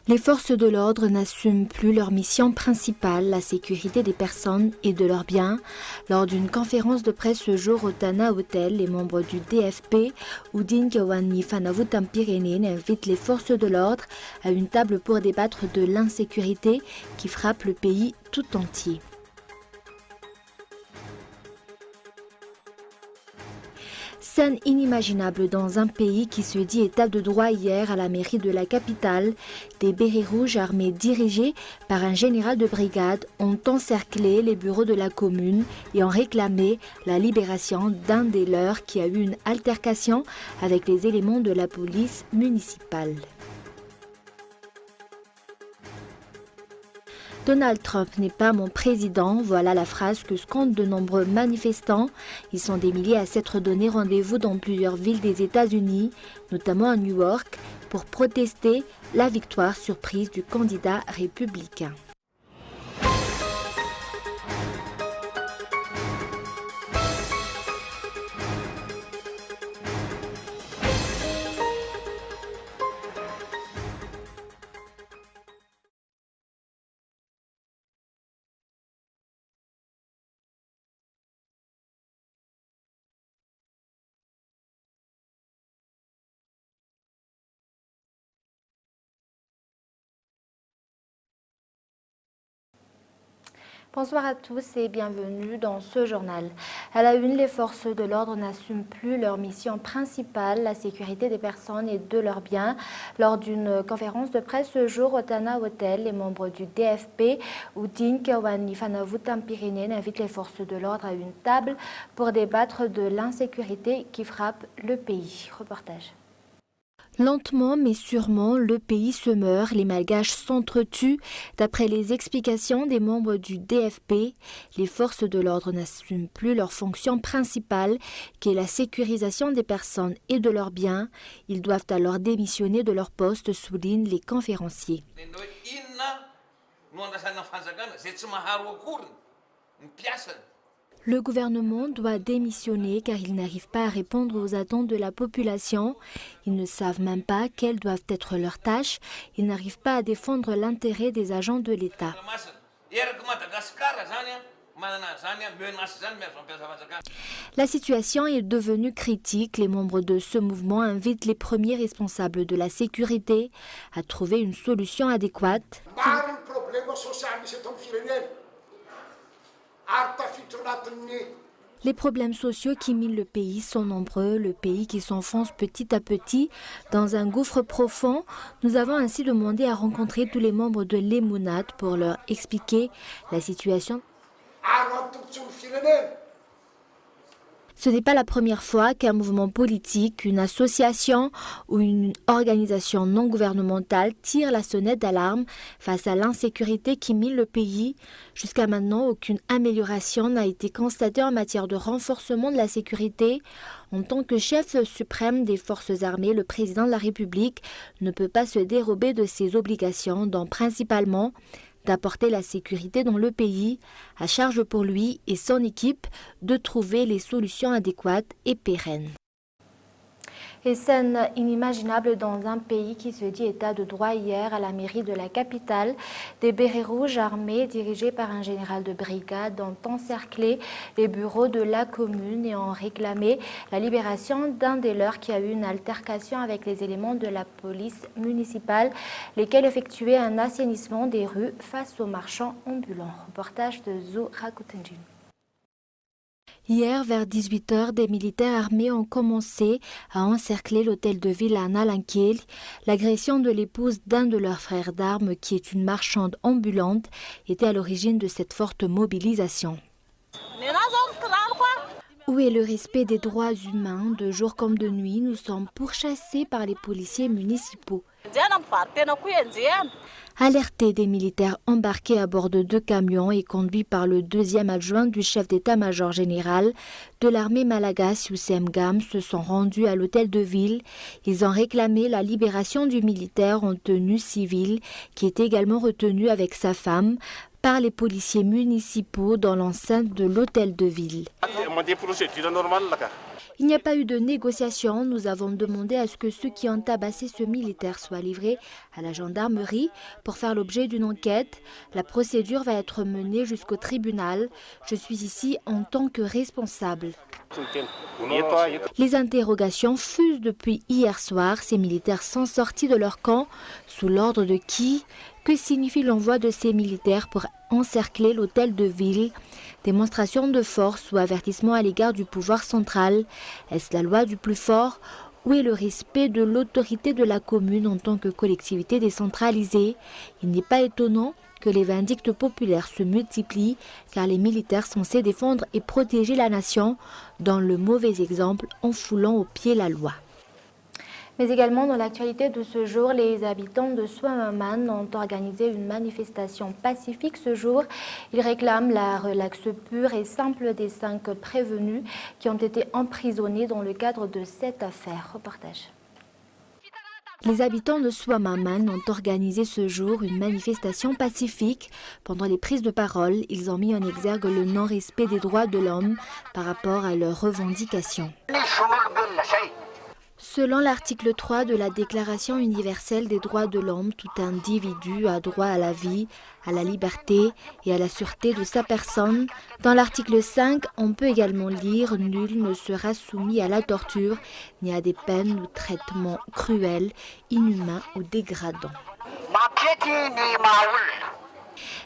Les forces de l'ordre n'assument plus leur mission principale, la sécurité des personnes et de leurs biens. Lors d'une conférence de presse ce jour au Tana Hotel, les membres du DFP, Udin Kawani Fanavutampirenen, invitent les forces de l'ordre à une table pour débattre de l'insécurité qui frappe le pays tout entier. Scène inimaginable dans un pays qui se dit état de droit. Hier, à la mairie de la capitale, des bérets rouges armés dirigés par un général de brigade ont encerclé les bureaux de la commune et ont réclamé la libération d'un des leurs qui a eu une altercation avec les éléments de la police municipale. Donald Trump n'est pas mon président, voilà la phrase que scandent de nombreux manifestants. Ils sont des milliers à s'être donné rendez-vous dans plusieurs villes des États-Unis, notamment à New York, pour protester la victoire surprise du candidat républicain. Bonsoir à tous et bienvenue dans ce journal. À la une, les forces de l'ordre n'assument plus leur mission principale, la sécurité des personnes et de leurs biens. Lors d'une conférence de presse ce jour au Tana Hotel, les membres du DFP, Udin Kawani Fanavutampirenen, invitent les forces de l'ordre à une table pour débattre de l'insécurité qui frappe le pays. Reportage. Lentement mais sûrement, le pays se meurt, les Malgaches s'entretuent. D'après les explications des membres du DFP, les forces de l'ordre n'assument plus leur fonction principale, qui est la sécurisation des personnes et de leurs biens. Ils doivent alors démissionner de leur poste, soulignent les conférenciers. Le gouvernement doit démissionner car ils n'arrivent pas à répondre aux attentes de la population. Ils ne savent même pas quelles doivent être leurs tâches. Ils n'arrivent pas à défendre l'intérêt des agents de l'État. La situation est devenue critique. Les membres de ce mouvement invitent les premiers responsables de la sécurité à trouver une solution adéquate. Les problèmes sociaux qui minent le pays sont nombreux, le pays qui s'enfonce petit à petit dans un gouffre profond. Nous avons ainsi demandé à rencontrer tous les membres de l'Emunat pour leur expliquer la situation. Ce n'est pas la première fois qu'un mouvement politique, une association ou une organisation non gouvernementale tire la sonnette d'alarme face à l'insécurité qui mine le pays. Jusqu'à maintenant, aucune amélioration n'a été constatée en matière de renforcement de la sécurité. En tant que chef suprême des forces armées, le président de la République ne peut pas se dérober de ses obligations, dont principalement d'apporter la sécurité dans le pays, à charge pour lui et son équipe de trouver les solutions adéquates et pérennes. Et scène inimaginable dans un pays qui se dit état de droit. Hier, à la mairie de la capitale, des bérets rouges armés dirigés par un général de brigade ont encerclé les bureaux de la commune et ont réclamé la libération d'un des leurs qui a eu une altercation avec les éléments de la police municipale, lesquels effectuaient un assainissement des rues face aux marchands ambulants. Reportage de Zou Rakutenjin. Hier, vers 18h, des militaires armés ont commencé à encercler l'hôtel de ville à Nalankel. L'agression de l'épouse d'un de leurs frères d'armes, qui est une marchande ambulante, était à l'origine de cette forte mobilisation. Où est le respect des droits humains? De jour comme de nuit, nous sommes pourchassés par les policiers municipaux. Alertés, des militaires embarqués à bord de 2 camions et conduits par le 2e adjoint du chef d'état-major général de l'armée malgache, Youssem Gam, se sont rendus à l'hôtel de ville. Ils ont réclamé la libération du militaire en tenue civile qui est également retenu avec sa femme par les policiers municipaux dans l'enceinte de l'hôtel de ville. Il n'y a pas eu de négociation. Nous avons demandé à ce que ceux qui ont tabassé ce militaire soient livrés à la gendarmerie pour faire l'objet d'une enquête. La procédure va être menée jusqu'au tribunal. Je suis ici en tant que responsable. Les interrogations fusent depuis hier soir. Ces militaires sont sortis de leur camp. Sous l'ordre de qui? Que signifie l'envoi de ces militaires pour encercler l'hôtel de ville? Démonstration de force ou avertissement à l'égard du pouvoir central? Est-ce la loi du plus fort? Où est le respect de l'autorité de la commune en tant que collectivité décentralisée? Il n'est pas étonnant que les vindictes populaires se multiplient car les militaires censés défendre et protéger la nation donnent le mauvais exemple en foulant aux pieds la loi. Mais également dans l'actualité de ce jour, les habitants de Swamaman ont organisé une manifestation pacifique ce jour. Ils réclament la relaxe pure et simple des 5 prévenus qui ont été emprisonnés dans le cadre de cette affaire. Reportage. Les habitants de Swamaman ont organisé ce jour une manifestation pacifique. Pendant les prises de parole, ils ont mis en exergue le non-respect des droits de l'homme par rapport à leurs revendications. Selon l'article 3 de la Déclaration universelle des droits de l'homme, tout individu a droit à la vie, à la liberté et à la sûreté de sa personne. Dans l'article 5, on peut également lire « Nul ne sera soumis à la torture, ni à des peines ou traitements cruels, inhumains ou dégradants ».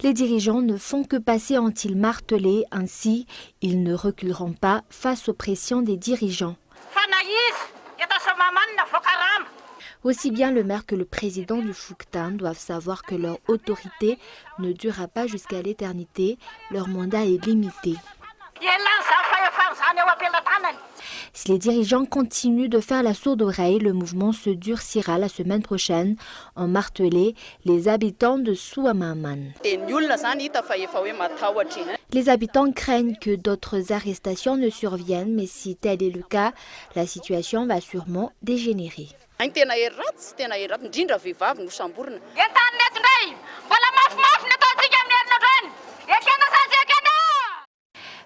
Les dirigeants ne font que passer ont-ils martelé, ainsi ils ne reculeront pas face aux pressions des dirigeants. Aussi bien le maire que le président du Fouktan doivent savoir que leur autorité ne durera pas jusqu'à l'éternité, leur mandat est limité. Si les dirigeants continuent de faire la sourde oreille, le mouvement se durcira la semaine prochaine, ont martelé les habitants de Swamaman. Les habitants craignent que d'autres arrestations ne surviennent, mais si tel est le cas, la situation va sûrement dégénérer.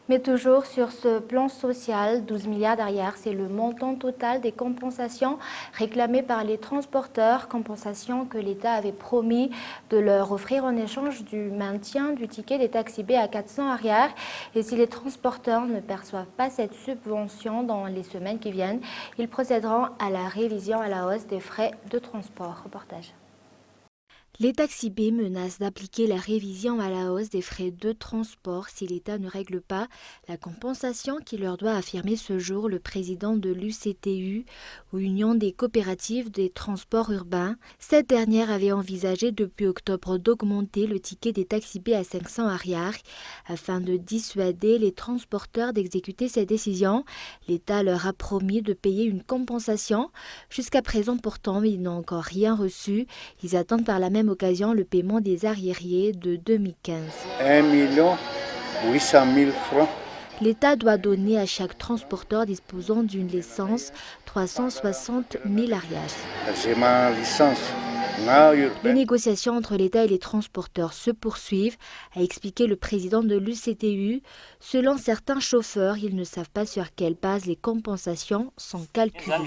Mais toujours sur ce plan social, 12 milliards derrière, c'est le montant total des compensations réclamées par les transporteurs, compensations que l'État avait promis de leur offrir en échange du maintien du ticket des taxis B à 400 arrières. Et si les transporteurs ne perçoivent pas cette subvention dans les semaines qui viennent, ils procéderont à la révision à la hausse des frais de transport. Reportage. Les taxis B menacent d'appliquer la révision à la hausse des frais de transport si l'État ne règle pas la compensation qui leur doit affirmer ce jour le président de l'UCTU, ou Union des coopératives des transports urbains. Cette dernière avait envisagé depuis octobre d'augmenter le ticket des taxis B à 500 arrières afin de dissuader les transporteurs d'exécuter cette décision. L'État leur a promis de payer une compensation. Jusqu'à présent pourtant, ils n'ont encore rien reçu. Ils attendent par la même occasion le paiement des arriérés de 2015. 1 800 000 francs. L'État doit donner à chaque transporteur disposant d'une licence 360 000 arrières. J'ai ma licence. Les négociations entre l'État et les transporteurs se poursuivent, a expliqué le président de l'UCTU. Selon certains chauffeurs, ils ne savent pas sur quelle base les compensations sont calculées.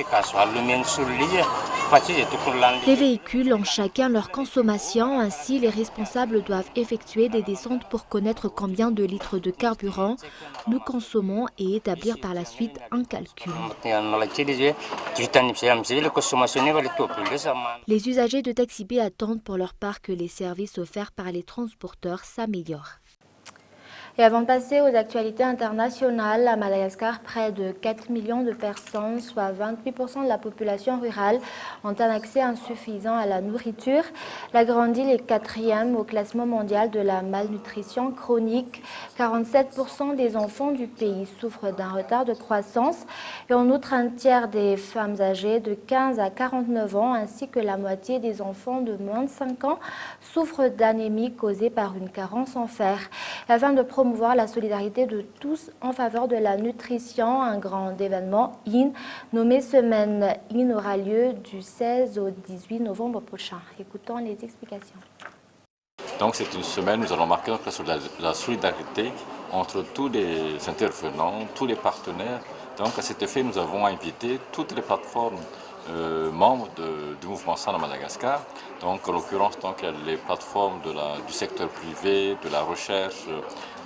Les véhicules ont chacun leur consommation, ainsi les responsables doivent effectuer des descentes pour connaître combien de litres de carburant nous consommons et établir par la suite un calcul. Les usagers de taxi B attendent pour leur part que les services offerts par les transporteurs s'améliorent. Et avant de passer aux actualités internationales, à Madagascar, près de 4 millions de personnes, soit 28% de la population rurale, ont un accès insuffisant à la nourriture. La grande île est 4e au classement mondial de la malnutrition chronique. 47% des enfants du pays souffrent d'un retard de croissance. Et en outre, un tiers des femmes âgées de 15 à 49 ans, ainsi que la moitié des enfants de moins de 5 ans, souffrent d'anémie causée par une carence en fer. Afin de promouvoir la solidarité de tous en faveur de la nutrition, un grand événement IN nommé Semaine IN aura lieu du 16 au 18 novembre prochain. Écoutons les explications. Donc c'est une semaine où nous allons marquer la solidarité entre tous les intervenants, tous les partenaires Donc à cet effet, nous avons invité toutes les plateformes membres du mouvement SAN à Madagascar. Donc en l'occurrence, les plateformes du secteur privé, de la recherche,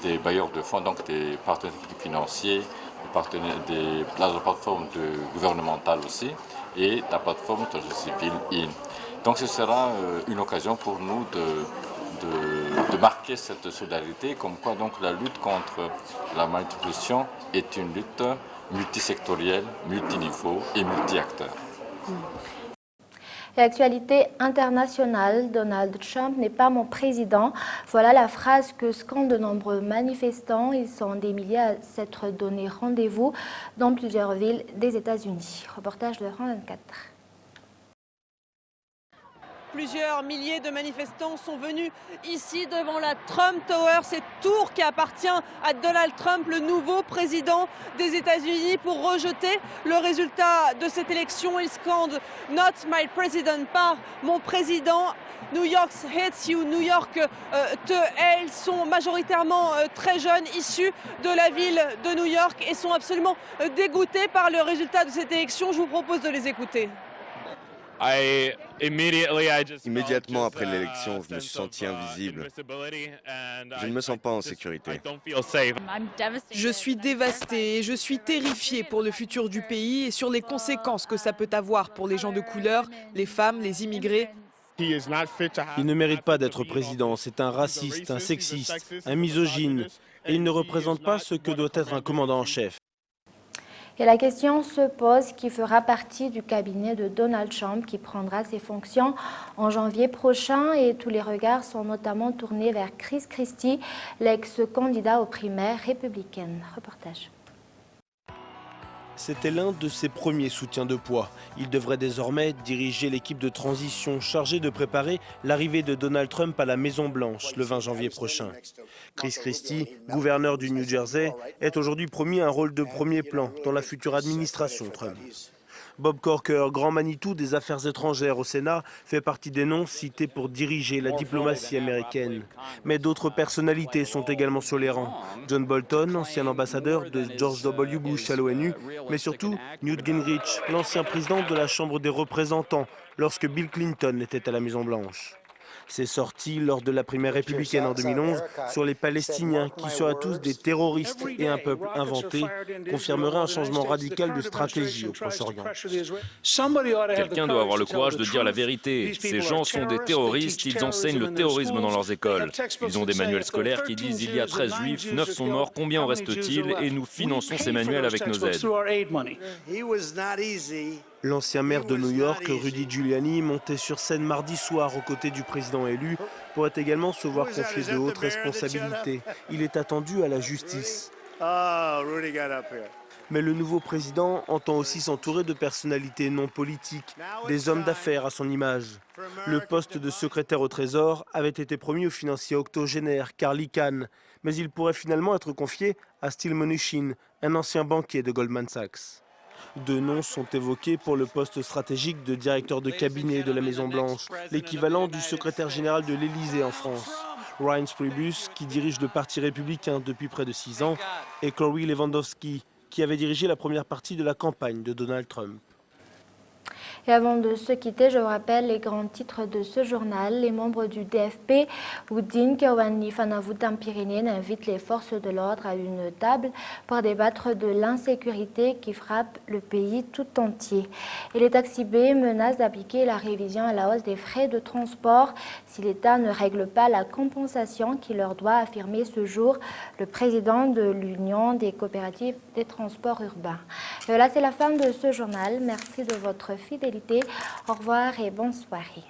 des bailleurs de fonds, donc des partenaires financiers, la plateforme gouvernementale aussi, et la plateforme de la société civile. Donc ce sera une occasion pour nous de marquer cette solidarité, comme quoi donc la lutte contre la malnutrition est une lutte multisectorielle, multiniveau et multi-acteurs. Et actualité internationale, Donald Trump n'est pas mon président. Voilà la phrase que scandent de nombreux manifestants. Ils sont des milliers à s'être donné rendez-vous dans plusieurs villes des États-Unis. Reportage de France 24. Plusieurs milliers de manifestants sont venus ici devant la Trump Tower, cette tour qui appartient à Donald Trump, le nouveau président des États-Unis, pour rejeter le résultat de cette élection. Ils scandent « Not my president », pas mon président. New York hates you, New York te hait. Ils sont majoritairement très jeunes, issus de la ville de New York, et sont absolument dégoûtés par le résultat de cette élection. Je vous propose de les écouter. Immédiatement après l'élection, je me suis senti invisible. Je ne me sens pas en sécurité. Je suis dévastée et je suis terrifiée pour le futur du pays et sur les conséquences que ça peut avoir pour les gens de couleur, les femmes, les immigrés. Il ne mérite pas d'être président. C'est un raciste, un sexiste, un misogyne. Et il ne représente pas ce que doit être un commandant en chef. Et la question se pose qui fera partie du cabinet de Donald Trump qui prendra ses fonctions en janvier prochain, et tous les regards sont notamment tournés vers Chris Christie, l'ex-candidat aux primaires républicaines. Reportage. C'était l'un de ses premiers soutiens de poids. Il devrait désormais diriger l'équipe de transition chargée de préparer l'arrivée de Donald Trump à la Maison-Blanche le 20 janvier prochain. Chris Christie, gouverneur du New Jersey, est aujourd'hui promis un rôle de premier plan dans la future administration Trump. Bob Corker, grand Manitou des affaires étrangères au Sénat, fait partie des noms cités pour diriger la diplomatie américaine. Mais d'autres personnalités sont également sur les rangs. John Bolton, ancien ambassadeur de George W. Bush à l'ONU, mais surtout Newt Gingrich, l'ancien président de la Chambre des représentants lorsque Bill Clinton était à la Maison-Blanche. Ses sorties lors de la primaire républicaine en 2011 sur les Palestiniens qui seraient tous des terroristes et un peuple inventé confirmeraient un changement radical de stratégie au Proche-Orient. Quelqu'un doit avoir le courage de dire la vérité. Ces gens sont des terroristes, ils enseignent le terrorisme dans leurs écoles. Ils ont des manuels scolaires qui disent il y a 13 juifs, 9 sont morts, combien en reste-t-il? Et nous finançons ces manuels avec nos aides. L'ancien maire de New York, Rudy Giuliani, montait sur scène mardi soir aux côtés du président élu, pourrait également se voir confier de hautes responsabilités. Il est attendu à la justice. Mais le nouveau président entend aussi s'entourer de personnalités non politiques, des hommes d'affaires à son image. Le poste de secrétaire au Trésor avait été promis au financier octogénaire Carl Icahn, mais il pourrait finalement être confié à Steve Mnuchin, un ancien banquier de Goldman Sachs. Deux noms sont évoqués pour le poste stratégique de directeur de cabinet de la Maison-Blanche, l'équivalent du secrétaire général de l'Élysée en France. Reince Priebus, qui dirige le Parti républicain depuis près de 6 ans, et Corey Lewandowski, qui avait dirigé la première partie de la campagne de Donald Trump. Et avant de se quitter, je vous rappelle les grands titres de ce journal. Les membres du DFP, Woodin Kawani Fanavutampirinen, invitent les forces de l'ordre à une table pour débattre de l'insécurité qui frappe le pays tout entier. Et les taxis B menacent d'appliquer la révision à la hausse des frais de transport si l'État ne règle pas la compensation qu'il leur doit, affirmer ce jour le président de l'Union des coopératives des transports urbains. Et voilà, c'est la fin de ce journal. Merci de votre fidélité. Au revoir et bonne soirée.